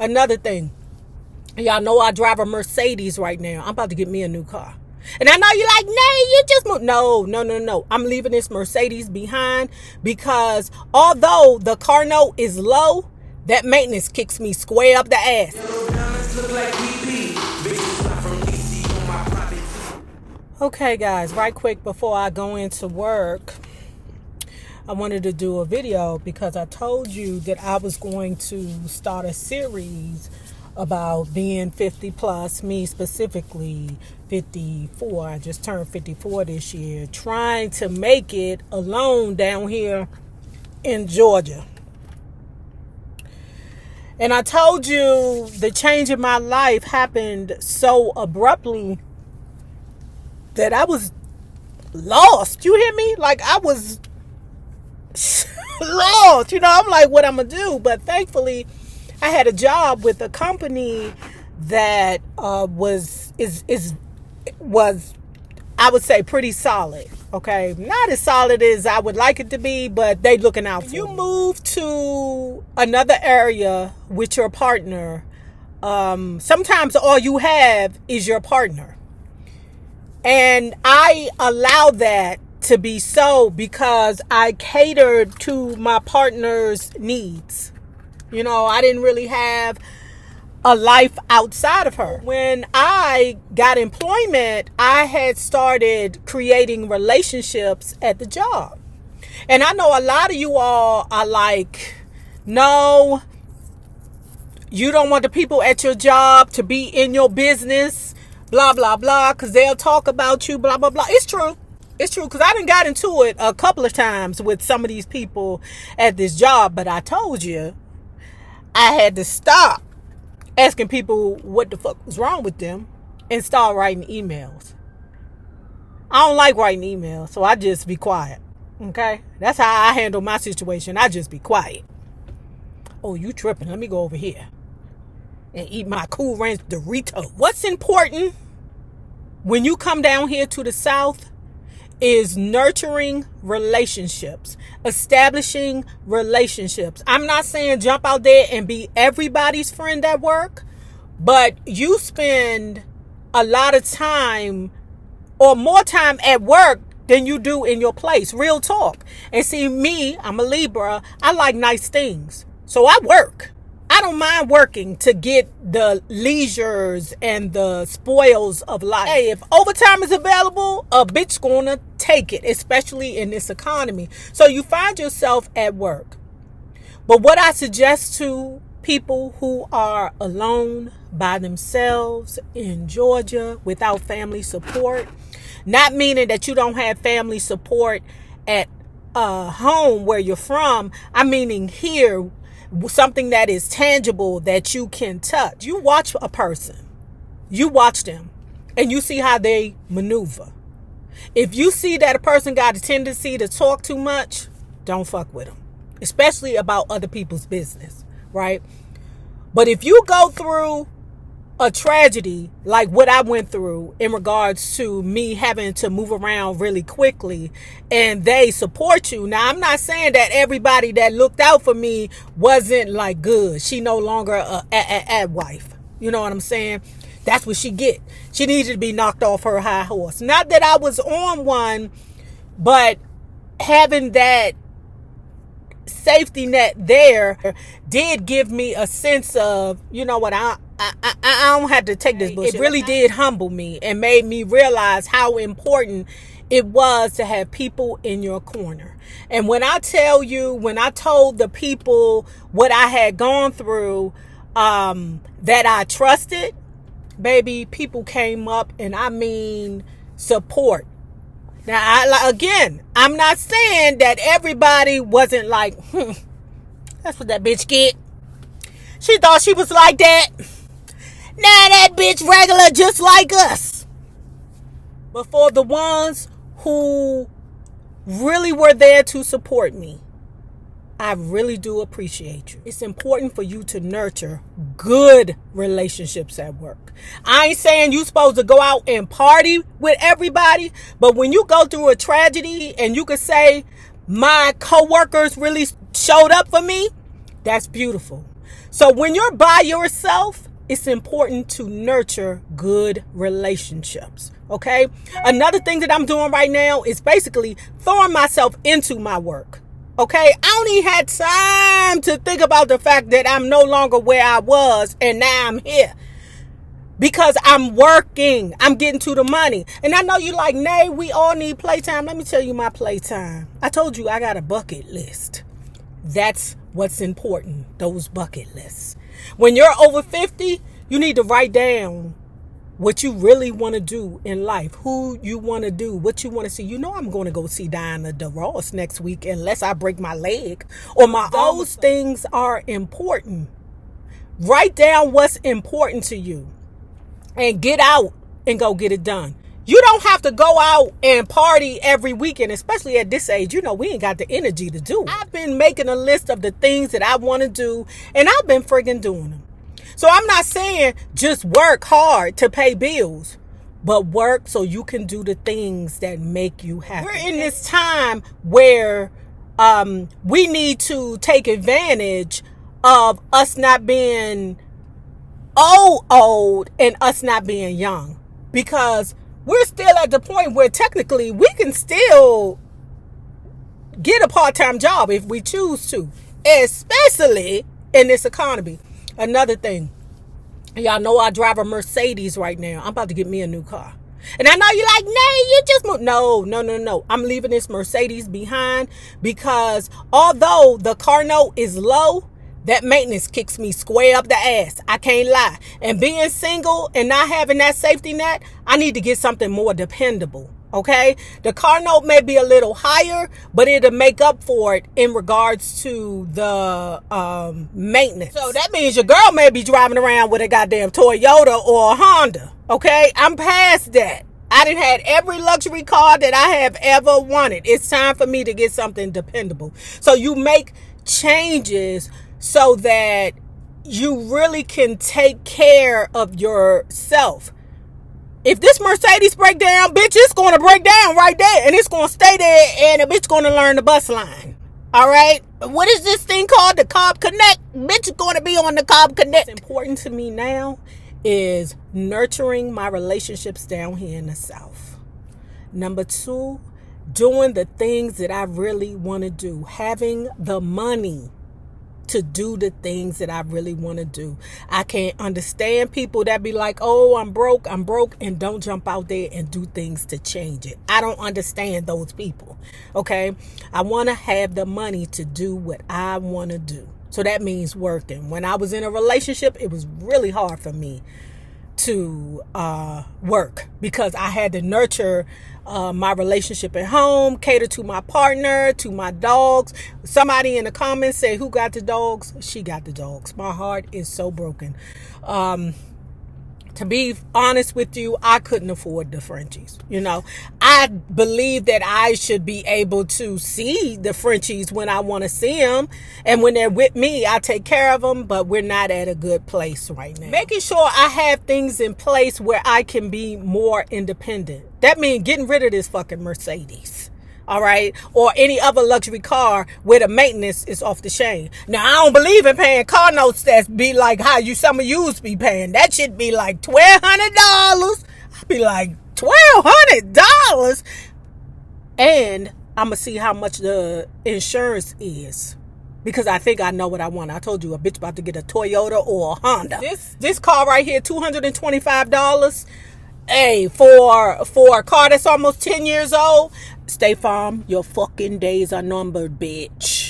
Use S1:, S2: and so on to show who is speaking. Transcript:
S1: Another thing, y'all know I drive a Mercedes right now. I'm about to get me a new car. And I know you're like, nay, you just moved. No. I'm leaving this Mercedes behind because although the car note is low, that maintenance kicks me square up the ass. Okay, guys, right quick before I go into work, I wanted to do a video because I told you that I was going to start a series about being 50 plus, me specifically 54. I just turned 54 this year, trying to make it alone down here in Georgia. And I told you the change in my life happened so abruptly that I was lost. You hear me? Like I was lost. I'm like, what I'm gonna do? But thankfully, I had a job with a company that was I would say pretty solid. Okay, not as solid as I would like it to be, but they looking out for me. You move to another area with your partner. Sometimes all you have is your partner, and I allow that to be so because I catered to my partner's needs. I didn't really have a life outside of her. When I got employment, I had started creating relationships at the job. And I know a lot of you all are like, no, you don't want the people at your job to be in your business, blah, blah, blah, because they'll talk about you, blah, blah, blah. It's true. It's true, because I done got into it a couple of times with some of these people at this job, but I told you, I had to stop asking people what the fuck was wrong with them and start writing emails. I don't like writing emails, so I just be quiet. Okay? That's how I handle my situation. I just be quiet. Oh, you tripping. Let me go over here and eat my Cool Ranch Dorito. What's important when you come down here to the South is nurturing relationships, establishing relationships. I'm not saying jump out there and be everybody's friend at work, but you spend a lot of time or more time at work than you do in your place. Real talk. And see, me, I'm a Libra. I like nice things. So I work. I don't mind working to get the leisures and the spoils of life. Hey, if overtime is available, a bitch gonna take it, especially in this economy. So you find yourself at work. But what I suggest to people who are alone by themselves in Georgia without family support, not meaning that you don't have family support at home where you're from, I'm meaning here, something that is tangible that you can touch. You watch a person, you watch them, and you see how they maneuver. If you see that a person got a tendency to talk too much, don't fuck with them, especially about other people's business, right? But if you go through a tragedy like what I went through in regards to me having to move around really quickly and they support you. Now, I'm not saying that everybody that looked out for me wasn't like good. She no longer a wife. You know what I'm saying? That's what she get. She needed to be knocked off her high horse. Not that I was on one, but having that safety net there did give me a sense of, you know what, I don't have to take this bullshit. It really did humble me and made me realize how important it was to have people in your corner. And when I tell you, when I told the people what I had gone through, that I trusted, baby, people came up and I mean support. Now, again, I'm not saying that everybody wasn't like, that's what that bitch get. She thought she was like that. Now that bitch regular just like us. But for the ones who really were there to support me, I really do appreciate you. It's important for you to nurture good relationships at work. I ain't saying you supposed to go out and party with everybody, but when you go through a tragedy and you could say, my coworkers really showed up for me, that's beautiful. So when you're by yourself, it's important to nurture good relationships. Okay. Another thing that I'm doing right now is basically throwing myself into my work. Okay. I only had time to think about the fact that I'm no longer where I was and now I'm here. Because I'm working. I'm getting to the money. And I know you like, Nay, we all need playtime. Let me tell you my playtime. I told you I got a bucket list. That's what's important. Those bucket lists. When you're over 50, you need to write down what you really want to do in life. Who you want to do. What you want to see. You know I'm going to go see Diana DeRoss next week unless I break my leg. Or those things are important. Write down what's important to you. And get out and go get it done. You don't have to go out and party every weekend, especially at this age. You know, we ain't got the energy to do it. I've been making a list of the things that I want to do, and I've been friggin' doing them. So I'm not saying just work hard to pay bills, but work so you can do the things that make you happy. We're in this time where we need to take advantage of us not being old and us not being young, because we're still at the point where technically we can still get a part-time job if we choose to, especially in this economy. Another thing, y'all know I drive a Mercedes right now. I'm about to get me a new car. And I know you're like, Nay, you just moved. No. I'm leaving this Mercedes behind because although the car note is low, that maintenance kicks me square up the ass. I can't lie. And being single and not having that safety net, I need to get something more dependable. Okay? The car note may be a little higher, but it'll make up for it in regards to the maintenance. So that means your girl may be driving around with a goddamn Toyota or a Honda. Okay? I'm past that. I done had every luxury car that I have ever wanted. It's time for me to get something dependable. So you make changes so that you really can take care of yourself. If this Mercedes break down, bitch, it's going to break down right there. And it's going to stay there. And the bitch going to learn the bus line. All right? What is this thing called? The Cobb Connect. Bitch is going to be on the Cobb Connect. What's important to me now is nurturing my relationships down here in the South. Number 2, doing the things that I really want to do. Having the money to do the things that I really want to do. I can't understand people that be like, oh, I'm broke, and don't jump out there and do things to change it. I don't understand those people. Okay? I want to have the money to do what I want to do. So that means working. When I was in a relationship, it was really hard for me to work because I had to nurture my relationship at home, cater to my partner, to my dogs. Somebody in the comments said, who got the dogs? She got the dogs. My heart is so broken. To be honest with you, I couldn't afford the Frenchies. You know, I believe that I should be able to see the Frenchies when I want to see them. And when they're with me, I take care of them. But we're not at a good place right now. Making sure I have things in place where I can be more independent. That means getting rid of this fucking Mercedes. All right. Or any other luxury car where the maintenance is off the chain. Now, I don't believe in paying car notes that be like how some of yous be paying. That should be like $1,200. I'd be like, $1,200? And I'm going to see how much the insurance is. Because I think I know what I want. I told you a bitch about to get a Toyota or a Honda. This car right here, $225. Hey, for a car that's almost 10 years old, State Farm, your fucking days are numbered, bitch.